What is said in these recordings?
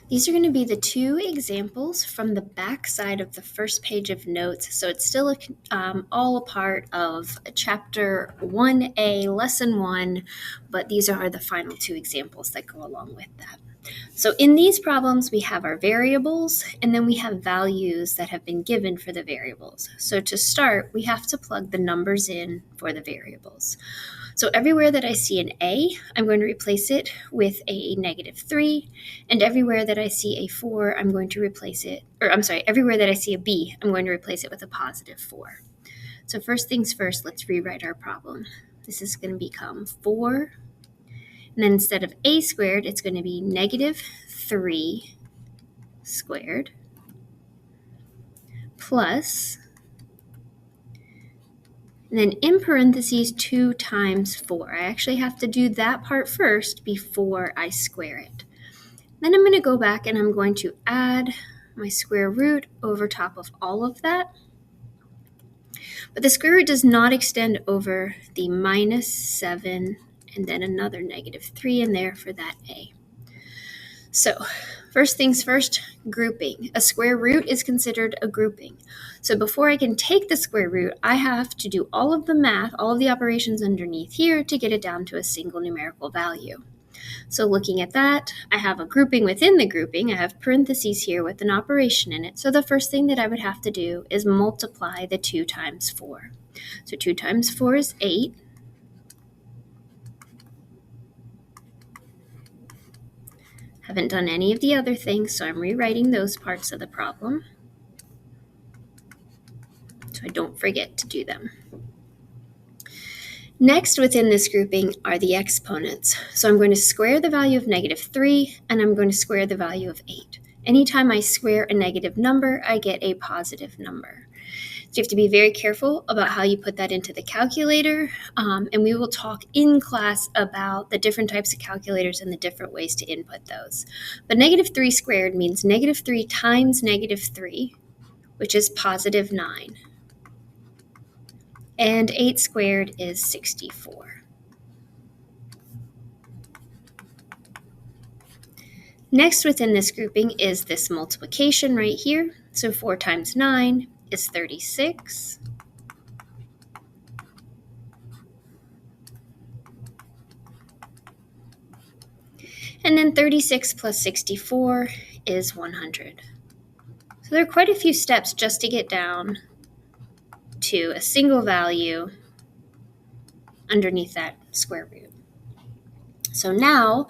These are going to be the two examples from the back side of the first page of notes. So it's still all a part of chapter 1a, lesson 1, but these are the final two examples that go along with that. So in these problems, we have our variables, and then we have values that have been given for the variables. So to start, we have to plug the numbers in for the variables. So everywhere that I see an A, I'm going to replace it with a -3, and everywhere that I see a 4, I'm going to replace it, everywhere that I see a B, I'm going to replace it with a +4. So first things first, let's rewrite our problem. This is going to become 4, and then instead of A squared, it's going to be -3 squared plus, and then in parentheses, 2 times 4. I actually have to do that part first before I square it. Then I'm going to go back and I'm going to add my square root over top of all of that. But the square root does not extend over the -7 and then another -3 in there for that A. So first things first, grouping. A square root is considered a grouping. So before I can take the square root, I have to do all of the math, all of the operations underneath here to get it down to a single numerical value. So looking at that, I have a grouping within the grouping. I have parentheses here with an operation in it. So the first thing that I would have to do is multiply the 2 times 4. So 2 times 4 is 8. Haven't done any of the other things, so I'm rewriting those parts of the problem so I don't forget to do them. Next within this grouping are the exponents. So I'm going to square the value of -3 and I'm going to square the value of 8. Anytime I square a negative number, I get a positive number. So you have to be very careful about how you put that into the calculator, and we will talk in class about the different types of calculators and the different ways to input those. But -3 squared means -3 times -3, which is +9. And 8 squared is 64. Next within this grouping is this multiplication right here. So 4 times 9 is 36. And then 36 plus 64 is 100. So there are quite a few steps just to get down to a single value underneath that square root. So now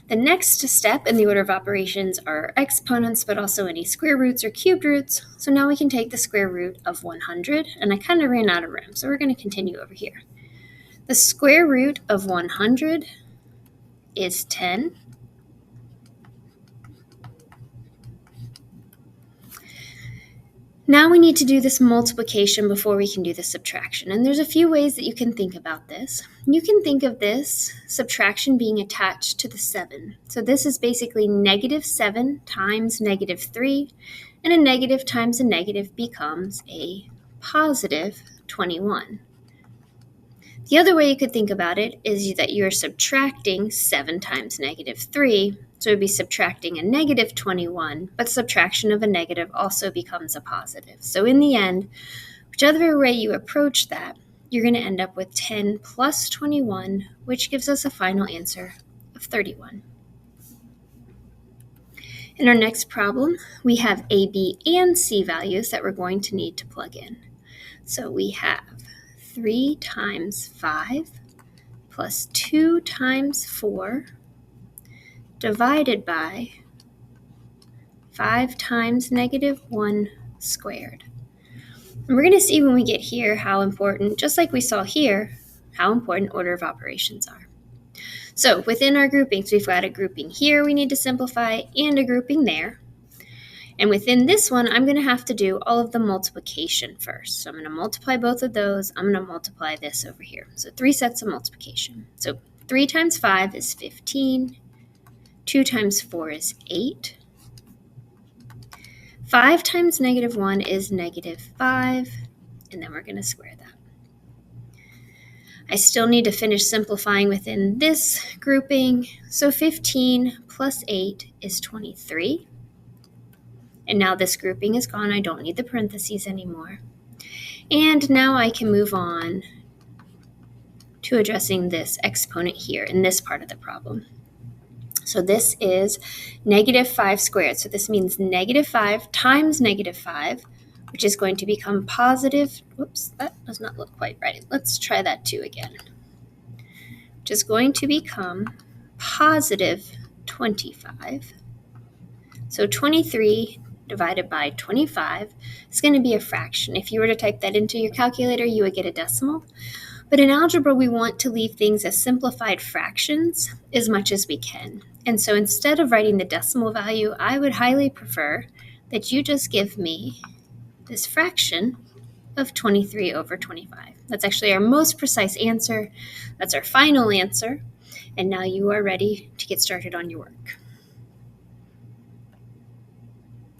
the next step in the order of operations are exponents, but also any square roots or cubed roots. So now we can take the square root of 100, and I kind of ran out of room, so we're going to continue over here. The square root of 100 is 10. Now we need to do this multiplication before we can do the subtraction. And there's a few ways that you can think about this. You can think of this subtraction being attached to the 7. So this is basically -7 times -3, and a negative times a negative becomes a +21. The other way you could think about it is that you're subtracting 7 times -3, so it would be subtracting a -21, but subtraction of a negative also becomes a positive. So in the end, whichever way you approach that, you're going to end up with 10 plus 21, which gives us a final answer of 31. In our next problem, we have A, B, and C values that we're going to need to plug in. So we have 3 times 5 plus 2 times 4 divided by 5 times -1 squared. And we're going to see when we get here how important, just like we saw here, how important order of operations are. So within our groupings, we've got a grouping here we need to simplify and a grouping there. And within this one, I'm going to have to do all of the multiplication first. So I'm going to multiply both of those. I'm going to multiply this over here. So 3 sets of multiplication. So 3 times 5 is 15. 2 times 4 is 8. 5 times -1 is -5. And then we're going to square that. I still need to finish simplifying within this grouping. So 15 plus 8 is 23. And now this grouping is gone. I don't need the parentheses anymore. And now I can move on to addressing this exponent here in this part of the problem. So this is negative 5 squared. So this means negative 5 times negative 5, which is going to become positive. Whoops, that does not look quite right. Let's try that 2 again. Which is going to become positive 25. So 23 divided by 25 is going to be a fraction. If you were to type that into your calculator, you would get a decimal. But in algebra, we want to leave things as simplified fractions as much as we can. And so instead of writing the decimal value, I would highly prefer that you just give me this fraction of 23 over 25. That's actually our most precise answer. That's our final answer. And now you are ready to get started on your work.